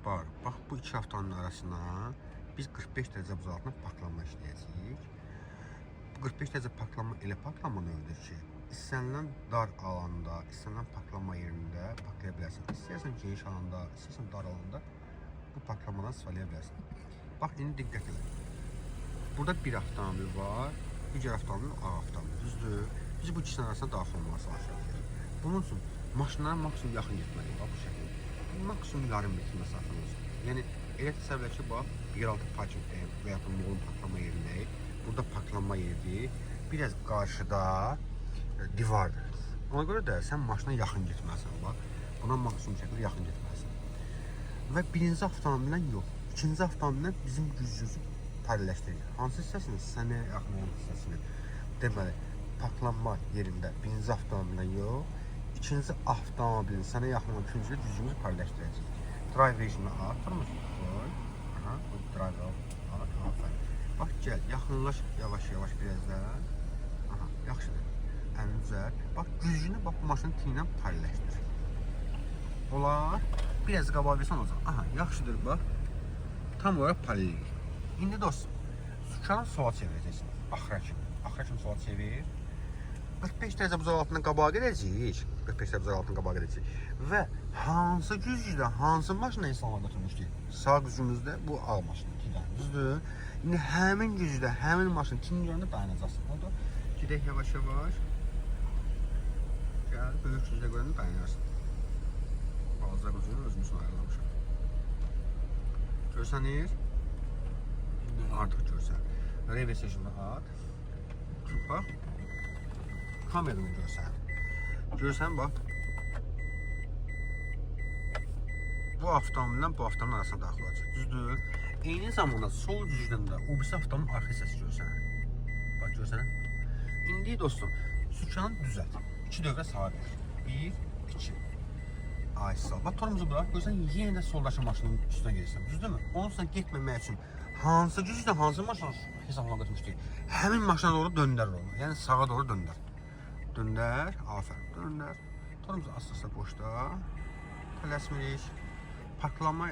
Bax bu iki avtomobilin arasına biz 45 dərəcə uzatma parklanma işləyəcəyik. Bu 45 dərəcə parklanma elə parklanma növüdür ki, istənilən dar alanda, istənilən parklanma yerində parklaya bilərsən. İstəyirsən geniş alanda, istəyirsən dar alanda bu parklanmadan istifadə bilərsən. Bax, indi diqqət edin. Burada bir avtomobil var, digər avtomobil ağ avtomobil, düzdür? Biz bu ikisinin arasında daxil olmağa çalışacağıq. Bunun üçün maşınlara maksimum yaxın getməliyik, bax bu şəkildə. Maksimum yarım metr məsafə olsun. Yəni, elə təsəvvür ki, bax, yeraltı parkingdəyim və ya molun parklanma yerindəyik. Burada parklanma yeridir. Biraz qarşıda divardır. Ona görə də sən maşına yaxın getməlisən, bax. Buna maksimum şəkildə yaxın getməlisən. Və birinci avtomobildən yox, ikinci avtomobildən bizim gücümüzü paylaşdırır. Hansı hissəsini? Sənə yaxın olan hissəsini. Deməli, parklanma yerində birinci avtomobildən yox, ikinci avtomobilin sənə yaxın olan üçüncü gücümüzü paylaşdıracaq. Drive rejimini artırmış. Bu drive aferin. Bax, gəl, yaxınlaş yavaş-yavaş biraz da. Aha, yaxşıdır. Əlini düzəlt. Bax, gücünü bax, bu maşının tini ilə paylaşdır. Olar. Biraz qabağa versən olacaq. Aha, yaxşıdır, bax. Tam olaraq paylaşır. İndi dostum, sükanı sola çevirəcəksin. Axıra kimi sola çevir. 45 dərəcə buzaq altından qabağa gedəcəyik. 45 dərəcə buzaq altından qabağa gedəcəyik. Və hansı güclə, hansı maşına insanlar götürmüşdür? Sağ gücümüzdə bu ağ maşını gidən, düzdür? İndi həmin güclə, həmin maşını kim görəndə dayanacaqsın. Oldu? Gedək yavaş-yavaş. Gəl, böyük güclə görəndə dayanırsın. Balaca gücünü özümüzün ayarlamışam. Görsənir? Artıq görsən. Reverse rejimini at. Bax. Kameranı görsən. Görsən, bax. Bu avtomobildən bu avtomobilin arasına daxil olacaq. Düzdür? Eyni zamanda sol gücdən də o birisi avtomobilin arxa hissəsi görsən. Bax, görsən. İndi dostum, sükanı düzəlt. 2 dövrə sağa ver. 1, 2. Ay sağ. Bax, torumuzu bırak. Görsən, yenə də soldakı maşının üstünə gedirsən. Düzdürmü? Onun üstünə getməmək üçün hansı güclə hansı maşını hesabına götürmüşdür? Həmin maşına doğru döndər onu. Yəni sağa doğru döndər. Döndər. Aferin. Döndər. Torumuzu asla boşda. Tələsmirik. Parklanma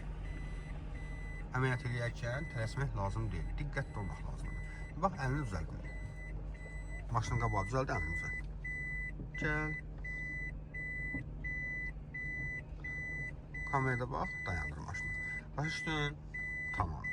əməliyyat eləyərkən tələsmək lazım deyil. Diqqətli olmaq lazımdır. Bax, əlini düzəld. Maşının qabağı düzəldi, əlini düzəld. Gəl. Kamerada bax, dayandır maşını. Başlayın. Tamam.